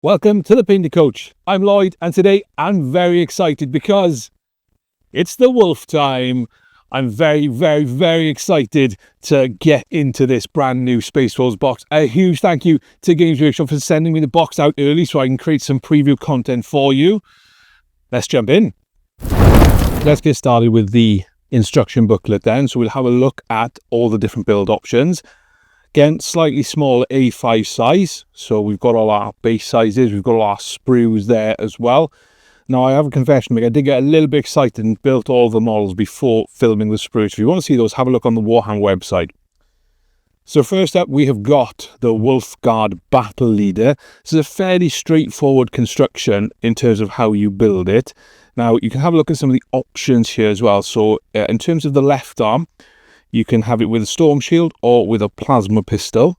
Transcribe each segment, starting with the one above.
Welcome to the Painting Coach. I'm Lloyd, and today I'm very excited because it's the wolf time. I'm very excited to get into this brand new Space Wolves box. A huge thank you to Games Workshop for sending me the box out early so I can create some preview content for you. Let's jump in. Let's get started with the instruction booklet then. So we'll have a look at all the different build options. Again, slightly smaller A5 size. So we've got all our base sizes. We've got all our sprues there as well. Now, I have a confession to make. I did get a little bit excited and built all the models before filming the sprues. If you want to see those, have a look on the Warhammer website. So first up, we have got the Wolf Guard Battle Leader. This is a fairly straightforward construction in terms of how you build it. Now, you can have a look at some of the options here as well. So in terms of the left arm, you can have it with a storm shield or with a plasma pistol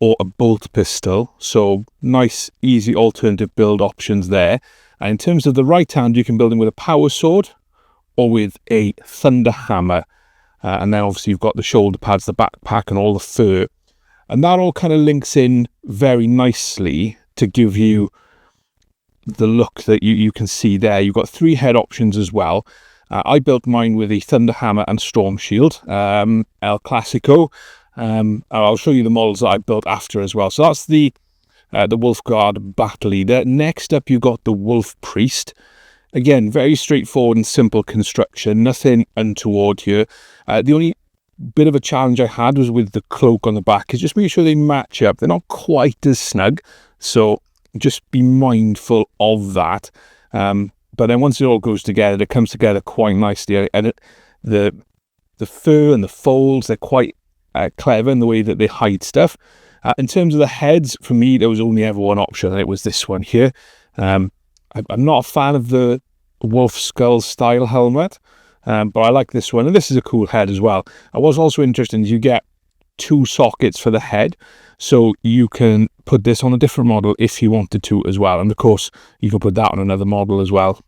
or a bolt pistol. So nice, easy alternative build options there. And in terms of the right hand, you can build them with a power sword or with a thunder hammer. And then obviously you've got the shoulder pads, the backpack and all the fur. And that all kind of links in very nicely to give you the look that you can see there. You've got 3 head options as well. I built mine with a thunder hammer and storm shield, El Clasico. I'll show you the models that I built after as well. So that's the Wolf Guard Battle Leader. Next up, you've got the Wolf Priest. Again, very straightforward and simple construction, nothing untoward here. The only bit of a challenge I had was with the cloak on the back, is just make sure they match up. They're not quite as snug, so just be mindful of that. But then once it all goes together, it comes together quite nicely. And the fur and the folds, they're quite clever in the way that they hide stuff. In terms of the heads, for me, there was only ever one option, and it was this one here. I'm not a fan of the wolf skull style helmet, but I like this one. And this is a cool head as well. I was also interested in you get 2 sockets for the head, so you can put this on a different model if you wanted to as well. And of course, you can put that on another model as well.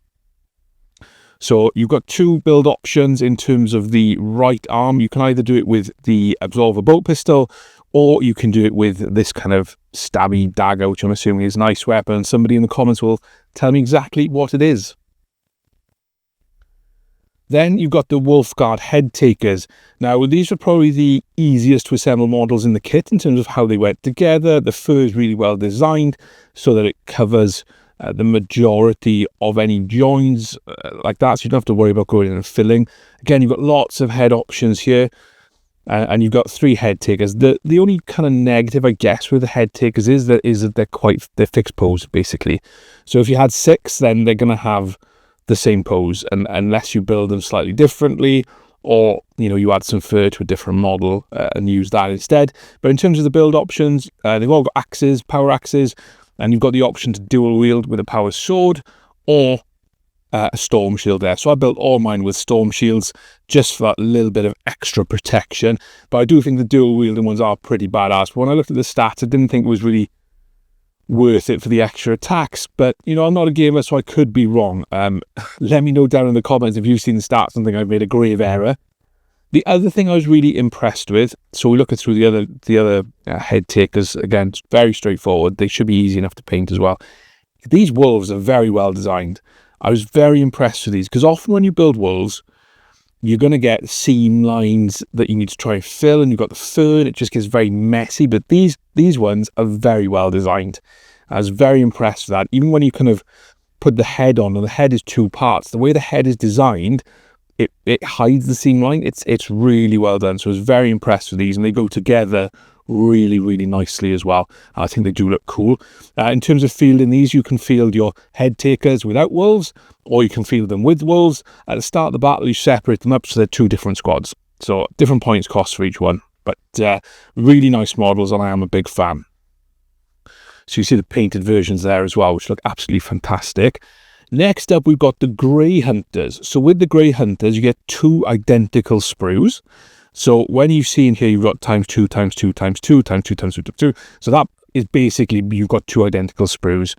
So you've got 2 build options in terms of the right arm. You can either do it with the Absolver bolt pistol, or you can do it with this kind of stabby dagger, which I'm assuming is a nice weapon. Somebody in the comments will tell me exactly what it is. Then you've got the Wolf Guard Head Takers. Now, these are probably the easiest to assemble models in the kit in terms of how they went together. The fur is really well designed so that it covers the majority of any joins like that, so you don't have to worry about going in and filling. Again, you've got lots of head options here, and you've got 3 head takers. The only kind of negative, I guess, with the head takers is that they're fixed pose, basically. So if you had 6, then they're going to have the same pose, and unless you build them slightly differently, or you add some fur to a different model and use that instead. But in terms of the build options, they've all got axes, power axes, and you've got the option to dual wield with a power sword or a storm shield there. So I built all mine with storm shields just for that little bit of extra protection. But I do think the dual wielding ones are pretty badass. But when I looked at the stats, I didn't think it was really worth it for the extra attacks. But I'm not a gamer, so I could be wrong. Let me know down in the comments if you've seen the stats and think I've made a grave error. The other thing I was really impressed with, so we look at through the other head takers. Again, it's very straightforward. They should be easy enough to paint as well. These wolves are very well designed. I was very impressed with these, because often when you build wolves, you're going to get seam lines that you need to try and fill, and you've got the fur, and it just gets very messy. But these ones are very well designed. I was very impressed with that. Even when you kind of put the head on, and the head is 2 parts, the way the head is designed, it hides the seam line. It's really well done. So I was very impressed with these, and they go together really nicely as well. I think they do look cool. In terms of fielding these, you can field your head takers without wolves, or you can field them with wolves. At the start of the battle, you separate them up so they're 2 different squads. So different points cost for each one. But really nice models, and I am a big fan. So you see the painted versions there as well, which look absolutely fantastic. Next up, we've got the Grey Hunters. So with the Grey Hunters, you get 2 identical sprues. So when you see in here, you've got times 2, times 2, times 2, times 2, times 2, times 2. So that is basically, you've got 2 identical sprues.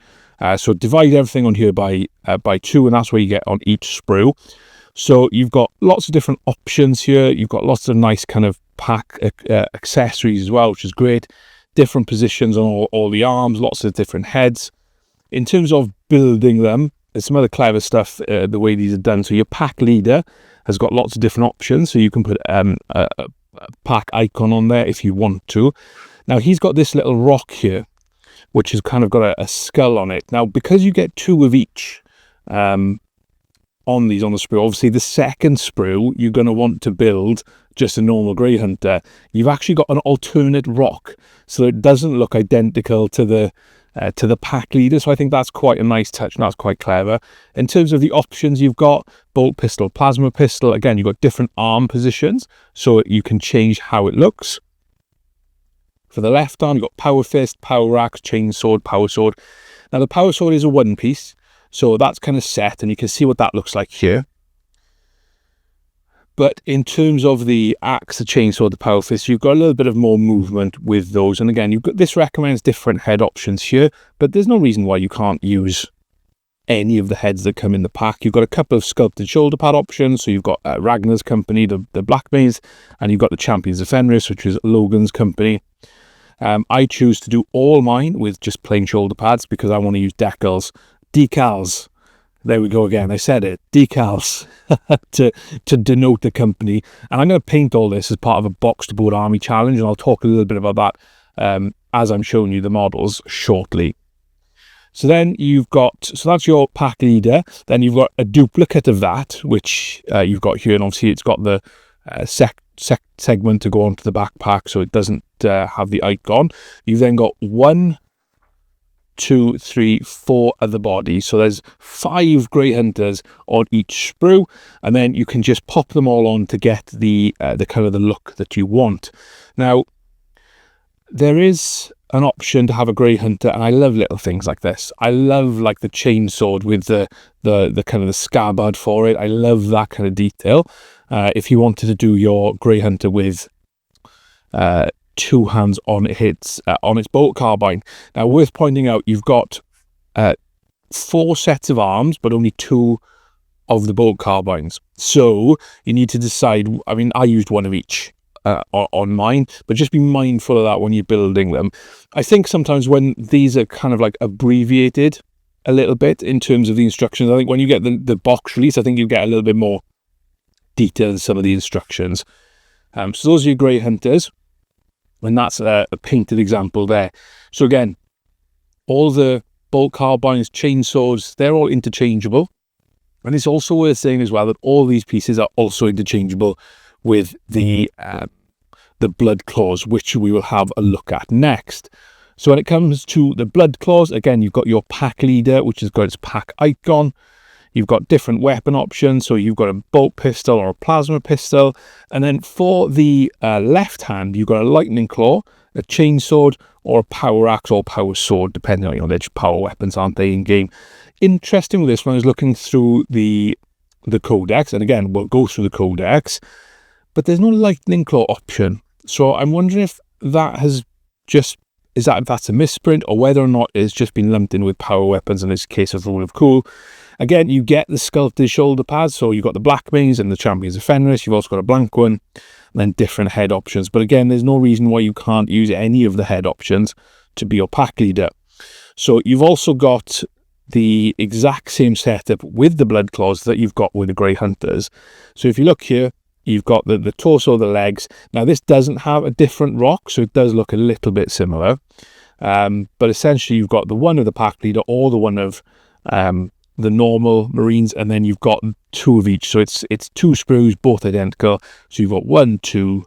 So divide everything on here by 2, and that's what you get on each sprue. So you've got lots of different options here. You've got lots of nice kind of pack accessories as well, which is great. different positions on all the arms, lots of different heads. In terms of building them, there's some other clever stuff, the way these are done. So your pack leader has got lots of different options. So you can put a pack icon on there if you want to. Now he's got this little rock here, which has kind of got a skull on it. Now, because you get 2 of each on the sprue, obviously the second sprue, you're going to want to build just a normal Grey Hunter. You've actually got an alternate rock, so it doesn't look identical to the pack leader. So I think that's quite a nice touch, and that's quite clever. In terms of the options, you've got bolt pistol, plasma pistol. Again, you've got different arm positions, so you can change how it looks. For the left arm, you've got power fist, power axe, chain sword, power sword. Now the power sword is a one piece, so that's kind of set, and you can see what that looks like here. But in terms of the axe, the chainsaw, the power fist, you've got a little bit of more movement with those. And again, this recommends different head options here, but there's no reason why you can't use any of the heads that come in the pack. You've got a couple of sculpted shoulder pad options. So you've got Ragnar's company, the Black Maze, and you've got the Champions of Fenris, which is Logan's company. I choose to do all mine with just plain shoulder pads because I want to use decals. There we go again. I said it. Decals to denote the company. And I'm going to paint all this as part of a box to board army challenge. And I'll talk a little bit about that as I'm showing you the models shortly. So then you've got, so that's your pack leader. Then you've got a duplicate of that, which you've got here. And obviously it's got the segment to go onto the backpack, so it doesn't have the icon. You've then got 1, 2, 3, 4 other bodies. So there's 5 Grey Hunters on each sprue, and then you can just pop them all on to get the kind of the look that you want. Now, there is an option to have a Grey Hunter, and I love little things like this. I love like the chainsword with the kind of the scabbard for it. I love that kind of detail. If you wanted to do your Grey Hunter with 2 hands on its bolt carbine. Now, worth pointing out, you've got 4 sets of arms, but only 2 of the bolt carbines. So you need to decide. I mean, I used 1 of each on mine, but just be mindful of that when you're building them. I think sometimes when these are kind of like abbreviated a little bit in terms of the instructions, I think when you get the box release, I think you get a little bit more detail in some of the instructions. So those are your Grey Hunters. And that's a painted example there. So again, all the bolt carbines, chainsaws, they're all interchangeable. And it's also worth saying as well that all these pieces are also interchangeable with the blood claws, which we will have a look at next. So when it comes to the blood claws, again, you've got your pack leader, which has got its pack icon. You've got different weapon options, so you've got a bolt pistol or a plasma pistol. And then for the left hand, you've got a lightning claw, a chainsword, or a power axe or power sword, depending on, they're just power weapons, aren't they, in game. Interesting with this one, I was looking through the codex, and again, we'll go through the codex, but there's no lightning claw option. So I'm wondering if that has just, that's a misprint, or whether or not it's just been lumped in with power weapons in this case of Rule of Cool. Again, you get the sculpted shoulder pads, so you've got the Black Maze and the Champions of Fenris. You've also got a blank one, and then different head options. But again, there's no reason why you can't use any of the head options to be your pack leader. So you've also got the exact same setup with the blood claws that you've got with the Grey Hunters. So if you look here, you've got the torso, the legs. Now, this doesn't have a different rock, so it does look a little bit similar. But essentially, you've got the one of the pack leader or the one of the normal Marines, and then you've got 2 of each. So it's 2 sprues, both identical. So you've got 1, 2,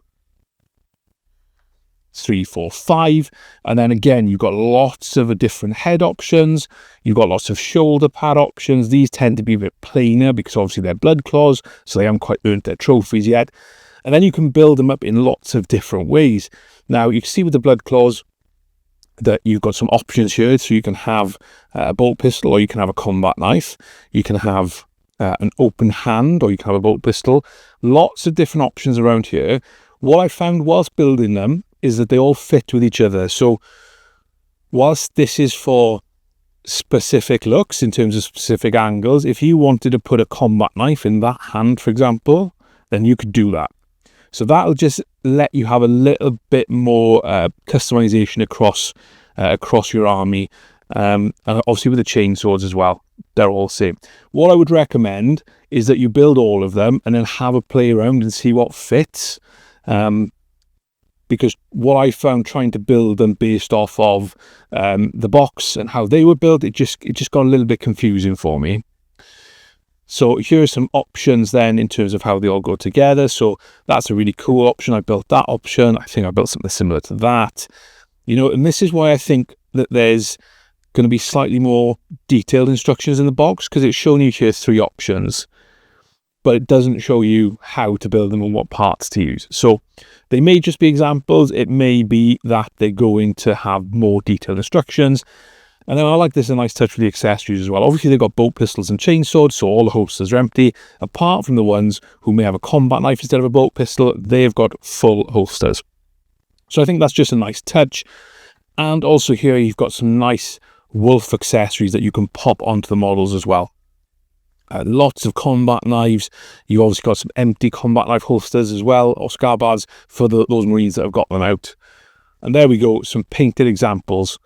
3, 4, 5. And then again, you've got lots of different head options. You've got lots of shoulder pad options. These tend to be a bit plainer because obviously they're blood claws, so they haven't quite earned their trophies yet. And then you can build them up in lots of different ways. Now, you can see with the blood claws that you've got some options here. So you can have a bolt pistol, or you can have a combat knife. You can have an open hand, or you can have a bolt pistol. Lots of different options around here. What I found whilst building them is that they all fit with each other. So whilst this is for specific looks in terms of specific angles, if you wanted to put a combat knife in that hand, for example, then you could do that. So that'll just let you have a little bit more customization across your army. And obviously with the chainswords as well, they're all the same. What I would recommend is that you build all of them and then have a play around and see what fits. Because what I found trying to build them based off of the box and how they were built, it just got a little bit confusing for me. So here are some options then in terms of how they all go together. So that's a really cool option. I built that option. I think I built something similar to that. And this is why I think that there's going to be slightly more detailed instructions in the box, because it's showing you here 3 options, but it doesn't show you how to build them and what parts to use. So they may just be examples. It may be that they're going to have more detailed instructions. And then I like this a nice touch with the accessories as well. Obviously, they've got bolt pistols and chainswords, so all the holsters are empty. Apart from the ones who may have a combat knife instead of a bolt pistol, they've got full holsters. So I think that's just a nice touch. And also here you've got some nice wolf accessories that you can pop onto the models as well. Lots of combat knives. You obviously got some empty combat knife holsters as well, or scarbards for those Marines that have got them out. And there we go, some painted examples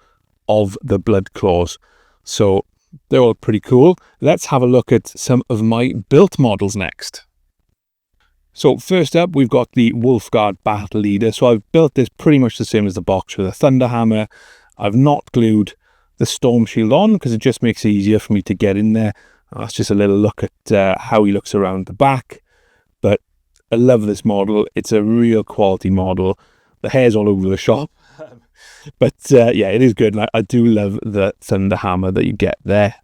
of the blood claws. So they're all pretty cool. Let's have a look at some of my built models next. So first up, we've got the Wolfguard Battle Leader. So I've built this pretty much the same as the box with a thunder hammer. I've not glued the storm shield on because it just makes it easier for me to get in there. That's just a little look at how he looks around the back. But I love this model. It's a real quality model. The hair's all over the shop. But yeah, it is good. And I do love the thunder hammer that you get there.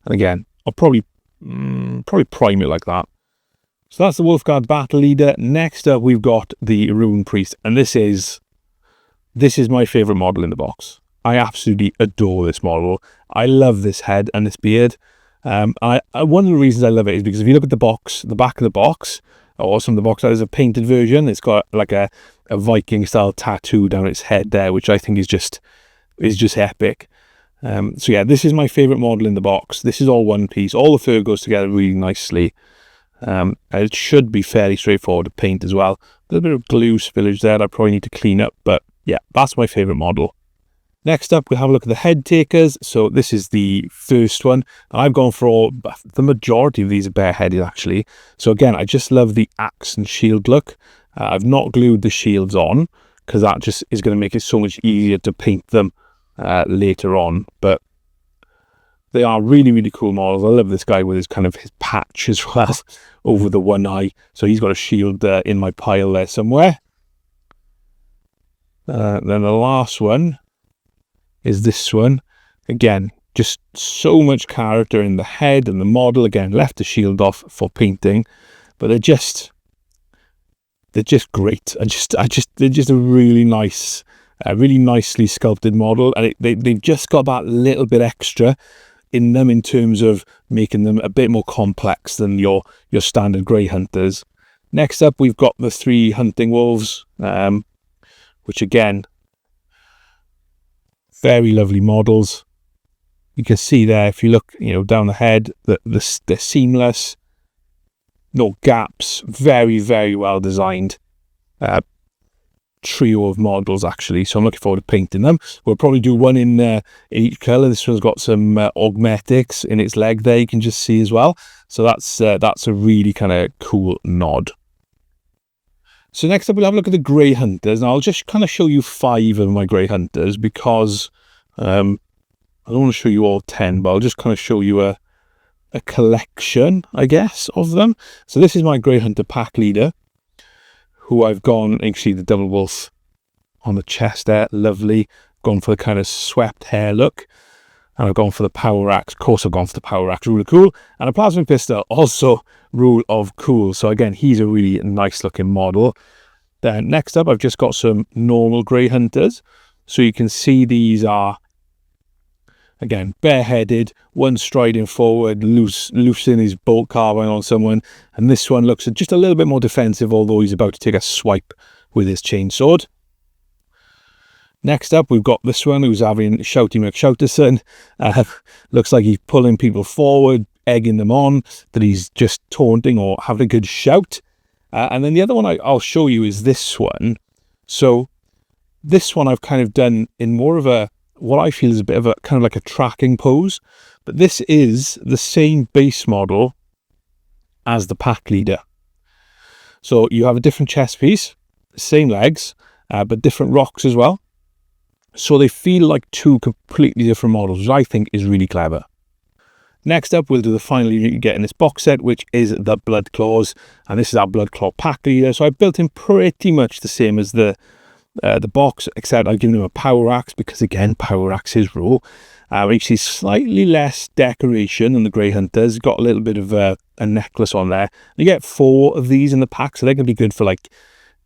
And again, I'll probably prime it like that. So that's the Wolfguard Battle Leader. Next up, we've got the Rune Priest. And this is my favourite model in the box. I absolutely adore this model. I love this head and this beard. One of the reasons I love it is because if you look at the box, the back of the box, or some of the box, there's a painted version. It's got like a Viking style tattoo down its head there, which I think is just epic. So yeah, this is my favourite model in the box. This is all one piece. All the fur goes together really nicely. It should be fairly straightforward to paint as well. A little bit of glue spillage there I probably need to clean up, but yeah, that's my favourite model. Next up, we'll have a look at the head takers. So this is the first one. I've gone for the majority of these are bareheaded actually. So again, I just love the axe and shield look. I've not glued the shields on because that just is going to make it so much easier to paint them later on. But they are really, really cool models. I love this guy with his his patch as well over the one eye. So he's got a shield in my pile there somewhere. Then the last one is this one. Again, just so much character in the head and the model. Again, left the shield off for painting, but they're just great. They're just a really nice, really nicely sculpted model, and they've just got that little bit extra in them in terms of making them a bit more complex than your standard grey hunters. Next up, we've got the 3 hunting wolves, which again, very lovely models. You can see there, if you look, down the head, that they're seamless, no gaps, very, very well designed trio of models actually. So I'm looking forward to painting them. We'll probably do one in each colour. This one's got some augmetics in its leg there, you can just see as well. So that's a really kind of cool nod. So next up, we'll have a look at the Grey Hunters. And I'll just kind of show you 5 of my Grey Hunters because I don't want to show you all 10, but I'll just kind of show you a collection, I guess, of them. So this is my Grey Hunter pack leader, who I've gone, you can see the double wolf on the chest there, lovely. Gone for the kind of swept hair look. And I've gone for the power axe. Of course, I've gone for the power axe, rule of cool. And a plasma pistol, also rule of cool. So again, he's a really nice looking model. Then next up, I've just got some normal Grey Hunters. So you can see these are, again, bareheaded, one striding forward, loosing his bolt carbine on someone. And this one looks just a little bit more defensive, although he's about to take a swipe with his chainsword. Next up, we've got this one who's having Shouty McShouterson. Looks like he's pulling people forward, egging them on, that he's just taunting or having a good shout. And then the other one I'll show you is this one. So this one I've kind of done in more of a, what I feel is a bit of a kind of like a tracking pose, but this is the same base model as the pack leader. So you have a different chest piece, same legs, but different rocks as well. So they feel like two completely different models, which I think is really clever. Next up, we'll do the final unit you get in this box set, which is the Blood Claws. And this is our Blood Claw pack leader. So I've built him pretty much the same as the box, except I've given him a power axe because, again, power axe is raw. You see slightly less decoration than the Grey Hunters. He's got a little bit of a necklace on there. You get 4 of these in the pack, so they're going to be good for like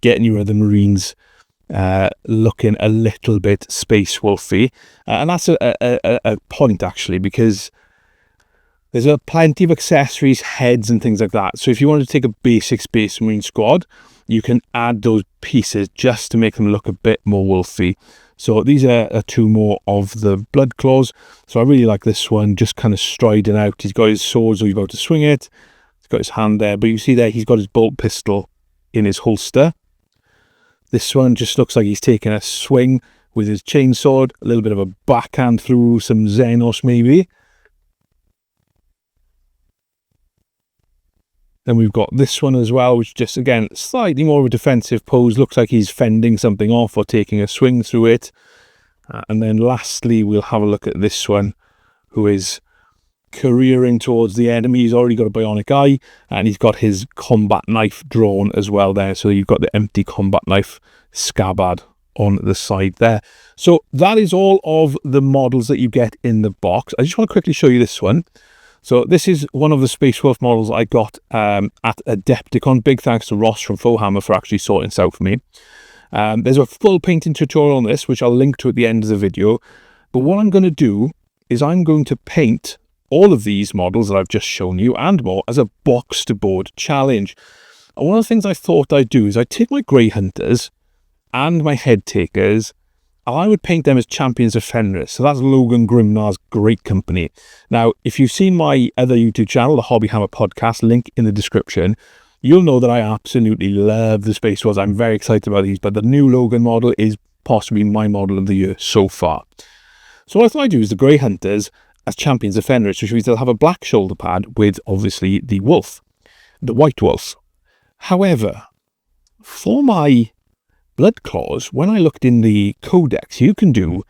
getting your other Marines looking a little bit space wolfy. And that's a point, actually, because there's plenty of accessories, heads and things like that. So if you want to take a basic Space Marine squad, you can add those pieces just to make them look a bit more wolfy. So these are 2 more of the Blood Claws. So I really like this one, just kind of striding out. He's got his sword, so he's about to swing it. He's got his hand there, but you see there, he's got his bolt pistol in his holster. This one just looks like he's taking a swing with his chainsword, a little bit of a backhand through some Xenos maybe. Then we've got this one as well, which just, again, slightly more of a defensive pose. Looks like he's fending something off or taking a swing through it. And then lastly, we'll have a look at this one, who is careering towards the enemy. He's already got a bionic eye, and he's got his combat knife drawn as well there. So you've got the empty combat knife scabbard on the side there. So that is all of the models that you get in the box. I just want to quickly show you this one. So this is one of the Space Wolf models I got at Adepticon. Big thanks to Ross from warhammer for actually sorting this out for me. There's a full painting tutorial on this, which I'll link to at the end of the video. But what I'm going to do is I'm going to paint all of these models that I've just shown you and more as a box to board challenge. And one of the things I thought I'd do is I'd take my Grey Hunters and my Head Takers, and I would paint them as Champions of Fenris. So that's Logan Grimnar's great company. Now, if you've seen my other YouTube channel, the Hobby Hammer podcast, link in the description, you'll know that I absolutely love the Space Wars. I'm very excited about these, but the new Logan model is possibly my model of the year so far. So what I thought I'd do is the Grey Hunters as Champions of Fenris, which means they'll have a black shoulder pad with, obviously, the wolf, the white wolf. However, for my Blood Claws, when I looked in the codex, you can do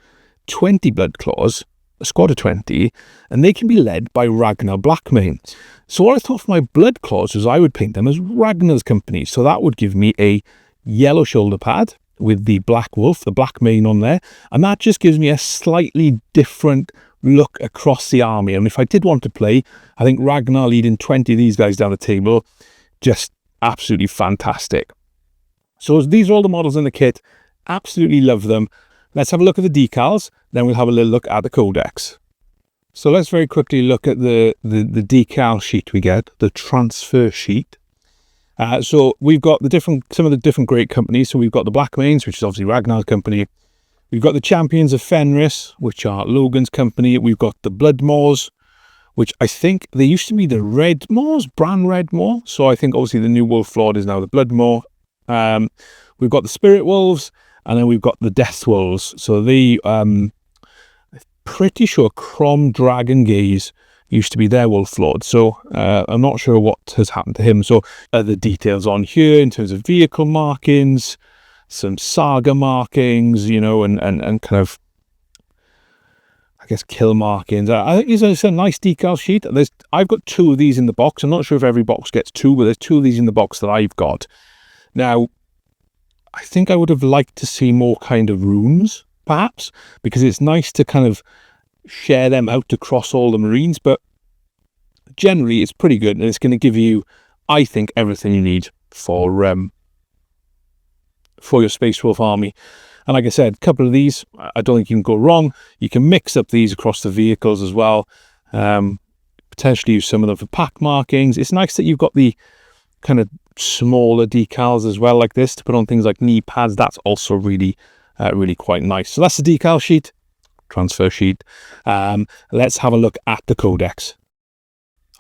20 Blood Claws, a squad of 20, and they can be led by Ragnar Blackmane. So what I thought for my Blood Claws was I would paint them as Ragnar's company. So that would give me a yellow shoulder pad with the black wolf, the black mane on there, and that just gives me a slightly different look across the army. And if I did want to play, I think Ragnar leading 20 of these guys down the table, just absolutely fantastic. So these are all the models in the kit. Absolutely love them. Let's have a look at the decals, then we'll have a little look at the codex. So let's very quickly look at the decal sheet we get, the transfer sheet. So we've got some of the different great companies. So we've got the Black Manes, which is obviously Ragnar's company. We've got the Champions of Fenris, which are Logan's company. We've got the Bloodmaws, which I think they used to be the Redmaws, Bran Redmaw. So I think obviously the new Wolf Lord is now the Bloodmaw. We've got the Spirit Wolves, and then we've got the Death Wolves. So I'm pretty sure Crom Dragon Gaze used to be their Wolf Lord. So I'm not sure what has happened to him. So the details on here in terms of vehicle markings, some saga markings, you know, and kind of, I guess, kill markings. I think it's a nice decal sheet. I've got 2 of these in the box. I'm not sure if every box gets 2, but there's 2 of these in the box that I've got. Now, I think I would have liked to see more kind of runes, perhaps, because it's nice to kind of share them out across all the Marines, but generally it's pretty good, and it's going to give you, I think, everything you need for your Space Wolf army. And like I said, a couple of these, I don't think you can go wrong. You can mix up these across the vehicles as well. Potentially use some of them for pack markings. It's nice that you've got the kind of smaller decals as well, like this, to put on things like knee pads. That's also really quite nice. So that's the decal sheet, transfer sheet. Let's have a look at the codex.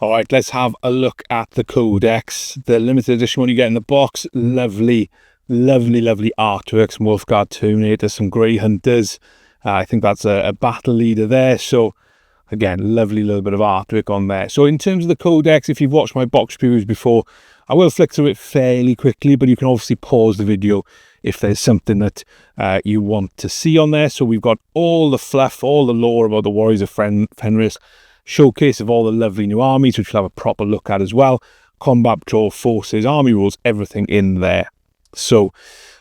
All right, let's have a look at the Codex, the limited edition one you get in the box. Lovely, lovely, lovely artwork. Some Wolfguard Terminators, some Grey Hunters. I think that's a battle leader there. So again, lovely little bit of artwork on there. So in terms of the Codex, if you've watched my box previews before, I will flick through it fairly quickly, but you can obviously pause the video if there's something that you want to see on there. So we've got all the fluff, all the lore about the Warriors of Fenris, showcase of all the lovely new armies, which we'll have a proper look at as well, combat patrol forces, army rules, everything in there. So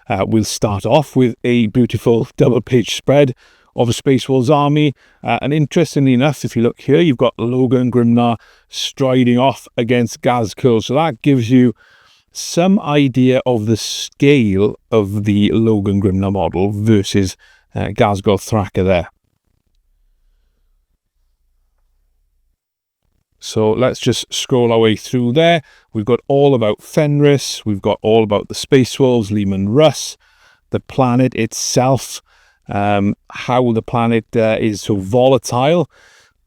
we'll start off with a beautiful double-page spread of a Space Wolves army. And interestingly enough, if you look here, you've got Logan Grimnar striding off against Ghazghkull. So that gives you some idea of the scale of the Logan Grimnar model versus Ghazghkull Thraka there. So let's just scroll our way through there. We've got all about Fenris. We've got all about the Space Wolves, Leman Russ, the planet itself, how the planet is so volatile.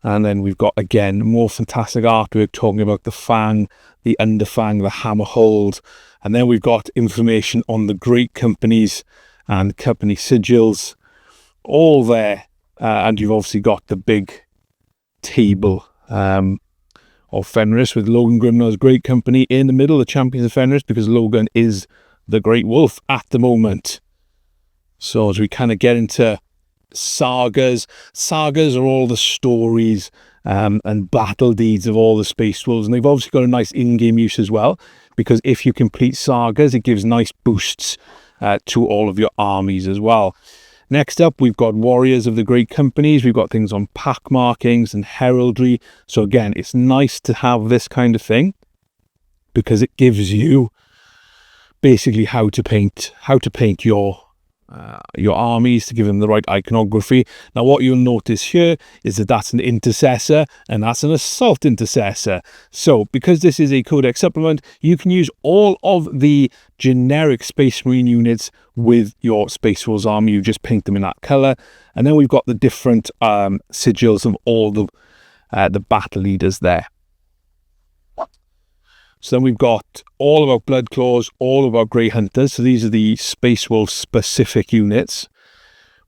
And then we've got, again, more fantastic artwork talking about the Fang, the Underfang, the Hammerhold. And then we've got information on the great companies and company sigils, all there. And you've obviously got the big table of Fenris with Logan Grimnar's great company in the middle, the champions of Fenris, because Logan is the Great Wolf at the moment. So as we kind of get into sagas are all the stories and battle deeds of all the Space Wolves, and they've obviously got a nice in-game use as well, because if you complete sagas, it gives nice boosts to all of your armies as well. Next up, we've got Warriors of the Great Companies. We've got things on pack markings and heraldry. So again, it's nice to have this kind of thing because it gives you basically how to paint your armies, to give them the right iconography. Now, what you'll notice here is that that's an intercessor and that's an assault intercessor. So because this is a Codex supplement, you can use all of the generic Space Marine units with your Space Wolves army. You just paint them in that color. And then we've got the different sigils of all the battle leaders there. So then we've got all about Blood Claws, all about Grey Hunters. So these are the Space Wolf specific units.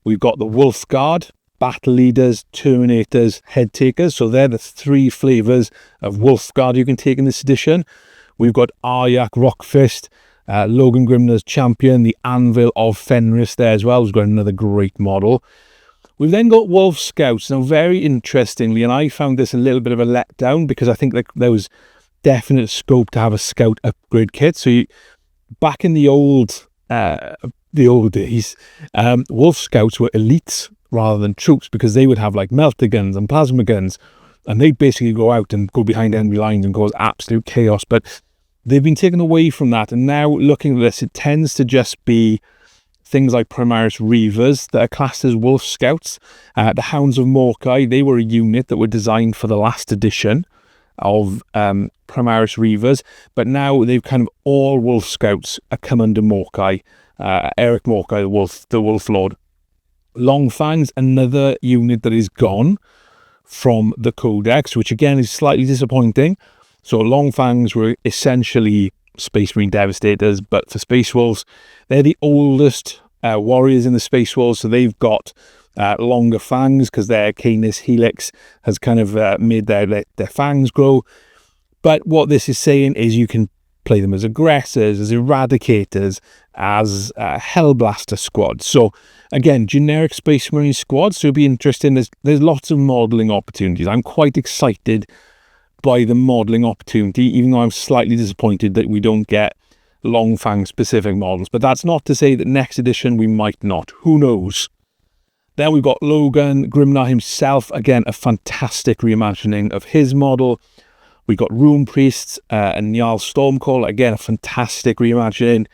We've got the Wolf Guard, Battle Leaders, Terminators, Head Takers. So they're the three flavours of Wolf Guard you can take in this edition. We've got Aryak Rockfist, Logan Grimnar's Champion, the Anvil of Fenris there as well. We've got another great model. We've then got Wolf Scouts. Now, very interestingly, and I found this a little bit of a letdown because I think that there was definite scope to have a scout upgrade kit. So back in the old days, Wolf Scouts were elites rather than troops, because they would have like melter guns and plasma guns, and they'd basically go out and go behind enemy lines and cause absolute chaos. But they've been taken away from that, and now looking at this, it tends to just be things like Primaris Reavers that are classed as Wolf Scouts. The Hounds of Morkai, they were a unit that were designed for the last edition of Primaris Reavers, but now they've kind of all Wolf Scouts are come under Morkai. Eric Morkai, the Wolf Lord. Longfangs, another unit that is gone from the Codex, which again is slightly disappointing. So Longfangs were essentially Space Marine Devastators, but for Space Wolves, they're the oldest warriors in the Space Wolves, so they've got longer fangs because their Canis Helix has kind of made their fangs grow. But what this is saying is you can play them as aggressors, as eradicators, as Hellblaster squads. So again, generic Space Marine squads. So it'll be interesting. There's lots of modelling opportunities. I'm quite excited by the modelling opportunity, even though I'm slightly disappointed that we don't get Longfang specific models. But that's not to say that next edition we might not. Who knows? Then we've got Logan Grimnar himself. Again, a fantastic reimagining of his model. We've got Rune Priests and Njal Stormcall. Again, a fantastic reimagining.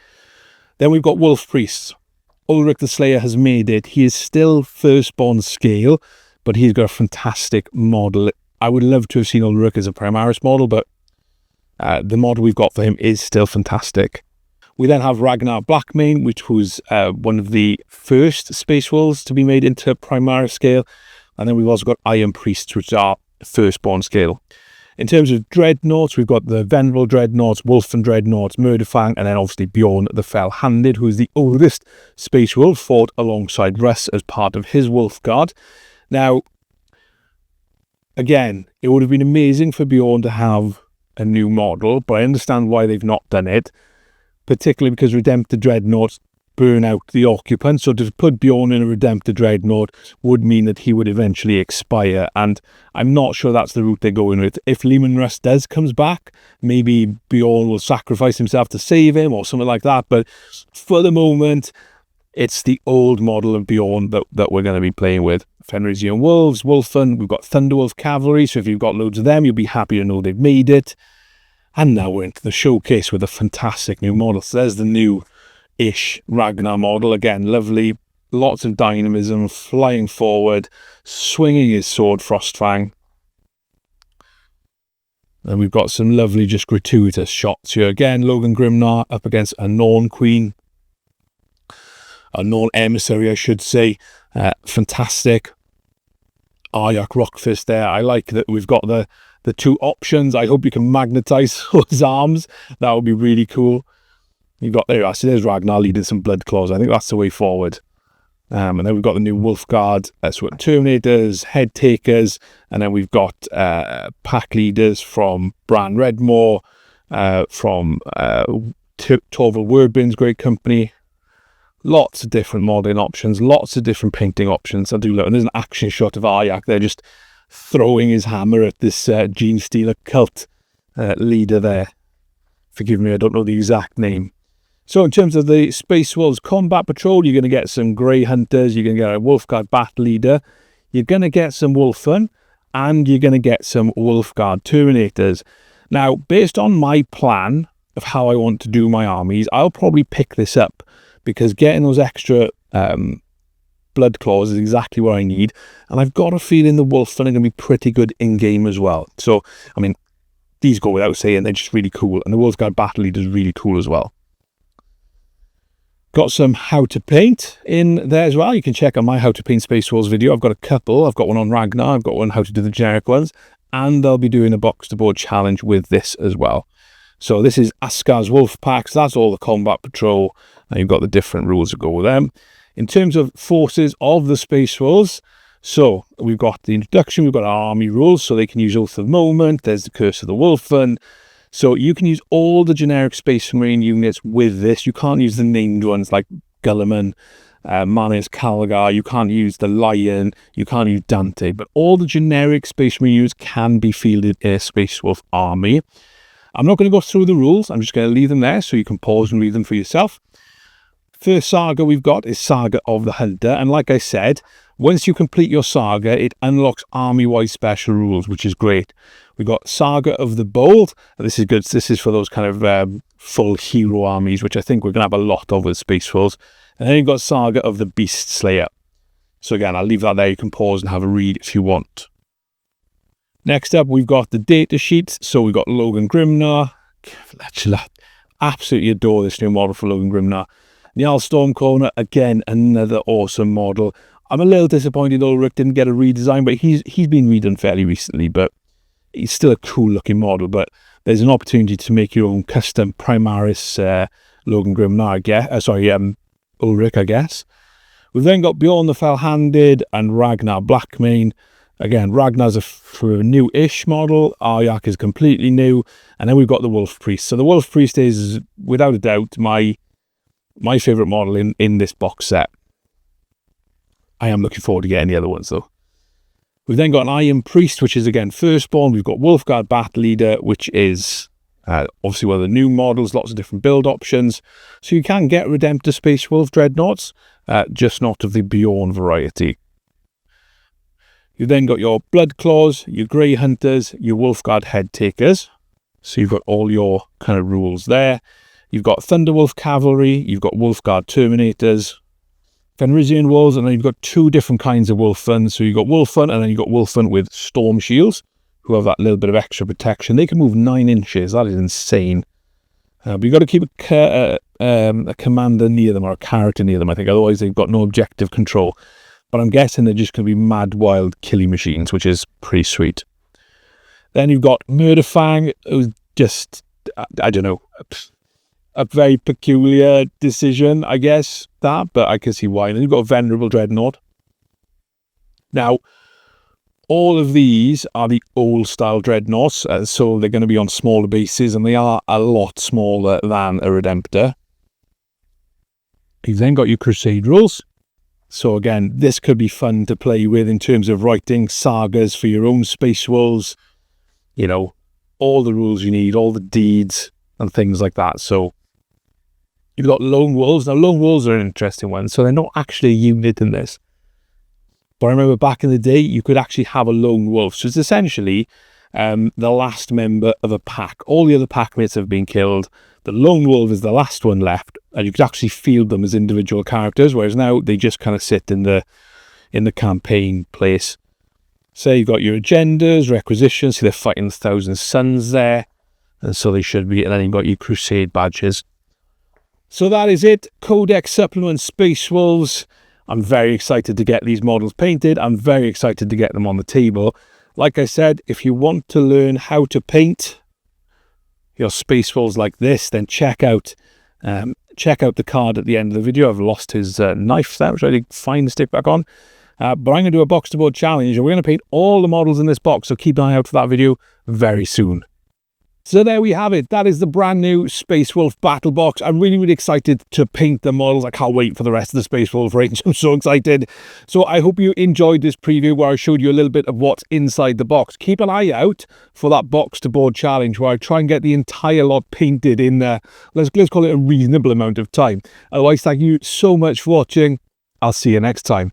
Then we've got Wolf Priests. Ulrich the Slayer has made it. He is still firstborn scale, but he's got a fantastic model. I would love to have seen Ulrich as a Primaris model, but the model we've got for him is still fantastic. We then have Ragnar Blackmane, which was one of the first Space Wolves to be made into Primaris scale. And then we've also got Iron Priests, which are firstborn scale. In terms of dreadnoughts, we've got the Venerable Dreadnoughts, Wolfen Dreadnoughts, Murderfang, and then obviously Bjorn the Fell-Handed, who is the oldest Space Wolf, fought alongside Russ as part of his Wolf Guard. Now, again, it would have been amazing for Bjorn to have a new model, but I understand why they've not done it, particularly because Redemptor Dreadnoughts burn out the occupant. So to put Bjorn in a Redemptor Dreadnought would mean that he would eventually expire, and I'm not sure that's the route they're going with. If Leman Russ comes back, maybe Bjorn will sacrifice himself to save him or something like that, but for the moment, it's the old model of Bjorn that we're going to be playing with. Fenrisian Wolves, Wolfen, we've got Thunderwolf Cavalry, so if you've got loads of them, you'll be happy to know they've made it. And now we're into the showcase with a fantastic new model. So there's the new-ish Ragnar model. Again, lovely, lots of dynamism, flying forward, swinging his sword, Frostfang. And we've got some lovely, just gratuitous shots here. Again, Logan Grimnar up against a Norn Queen. A Norn Emissary, I should say. Fantastic. Aryak Rockfist there. I like that we've got the two options. I hope you can magnetize those arms. That would be really cool. You've got, there you are. So there's Ragnar leading some Blood Claws. I think that's the way forward. And then we've got the new Wolf Guard. So we've got Terminators, Head Takers, and then we've got pack leaders from Bran Redmore, from Torval Wordbin's great company. Lots of different modelling options, lots of different painting options. I do look, and there's an action shot of Aryak there just throwing his hammer at this Gene Stealer cult leader there. Forgive me, I don't know the exact name. So in terms of the Space Wolves Combat Patrol, you're going to get some Grey Hunters, you're going to get a Wolfguard Battle Leader, you're going to get some Wolfen, and you're going to get some Wolfguard Terminators. Now, based on my plan of how I want to do my armies, I'll probably pick this up, because getting those extra Blood Claws is exactly what I need. And I've got a feeling the Wolfen are going to be pretty good in-game as well. So, I mean, these go without saying, they're just really cool. And the Wolfguard Battle Leader is really cool as well. Got some how to paint in there as well. You can check out my how to paint Space Wolves video. I've got a couple. I've got one on Ragnar. I've got one how to do the generic ones. And I'll be doing a box to board challenge with this as well. So this is Askar's Wolf Packs. That's all the combat patrol. And you've got the different rules that go with them. In terms of forces of the Space Wolves, so we've got the introduction, we've got our army rules, so they can use Oath of Moment, there's the Curse of the Wolfen. So you can use all the generic Space Marine units with this. You can't use the named ones like Gulliman, Manus Calgar, you can't use the Lion, you can't use Dante, but all the generic Space Marine units can be fielded in a Space Wolf army. I'm not going to go through the rules, I'm just going to leave them there so you can pause and read them for yourself. First saga we've got is Saga of the Hunter, and like I said, once you complete your saga, it unlocks army-wide special rules, which is great. We've got Saga of the Bold, and this is good. This is for those kind of full hero armies, which I think we're going to have a lot of with Space Wolves. And then you've got Saga of the Beast Slayer. So again, I'll leave that there. You can pause and have a read if you want. Next up, we've got the data sheets. So we've got Logan Grimnar. Absolutely adore this new model for Logan Grimnar. Niall Stormcorner, again, another awesome model. I'm a little disappointed Ulrich didn't get a redesign, but he's been redone fairly recently, but he's still a cool looking model. But there's an opportunity to make your own custom Primaris Logan Grimnar, I guess. Ulrich, I guess. We've then got Bjorn the Fell-Handed and Ragnar Blackmane. Again, Ragnar's for a new-ish model. Aryak is completely new. And then we've got the Wolf Priest. So the Wolf Priest is, without a doubt, my favourite model in this box set. I am looking forward to getting the other ones, though. We've then got an Iron Priest, which is, again, Firstborn. We've got Wolfguard Battle Leader, which is obviously one of the new models, lots of different build options. So you can get Redemptor Space Wolf Dreadnoughts, just not of the Bjorn variety. You've then got your Blood Claws, your Grey Hunters, your Wolfguard Head Takers. So you've got all your kind of rules there. You've got Thunderwolf Cavalry, you've got Wolfguard Terminators, Fenrisian Wolves, and then you've got two different kinds of Wolfen. So you've got Wolfen, and then you've got Wolfen with Storm Shields, who have that little bit of extra protection. They can move 9 inches. That is insane. But you've got to keep a commander near them, or a character near them, I think. Otherwise, they've got no objective control. But I'm guessing they're just going to be mad, wild, killing machines, which is pretty sweet. Then you've got Murderfang, who's just, I don't know, a very peculiar decision, I guess, but I can see why. And then you've got Venerable Dreadnought. Now, all of these are the old style Dreadnoughts, so they're going to be on smaller bases, and they are a lot smaller than a Redemptor. You've then got your Crusade rules. So again, this could be fun to play with in terms of writing sagas for your own Space Wolves. You know, all the rules you need, all the deeds and things like that. So you've got Lone Wolves. Now, Lone Wolves are an interesting one. So they're not actually a unit in this. But I remember back in the day, you could actually have a Lone Wolf. So it's essentially the last member of a pack. All the other pack mates have been killed. The Lone Wolf is the last one left, and you could actually field them as individual characters, whereas now they just kind of sit in the campaign place. So you've got your agendas, requisitions, so they're fighting the Thousand Suns there, and so they should be, and then you've got your Crusade badges. So that is it, Codex Supplement Space Wolves. I'm very excited to get these models painted. I'm very excited to get them on the table. Like I said, if you want to learn how to paint your Space Wolves like this, then check out the card at the end of the video. I've lost his knife there, which I did find the stick back on. But I'm going to do a box to board challenge, and we're going to paint all the models in this box, so keep an eye out for that video very soon. So there we have it. That is the brand new Space Wolf Battle Box. I'm really, really excited to paint the models. I can't wait for the rest of the Space Wolf range. I'm so excited. So I hope you enjoyed this preview where I showed you a little bit of what's inside the box. Keep an eye out for that box to board challenge where I try and get the entire lot painted in let's call it a reasonable amount of time. Otherwise, thank you so much for watching. I'll see you next time.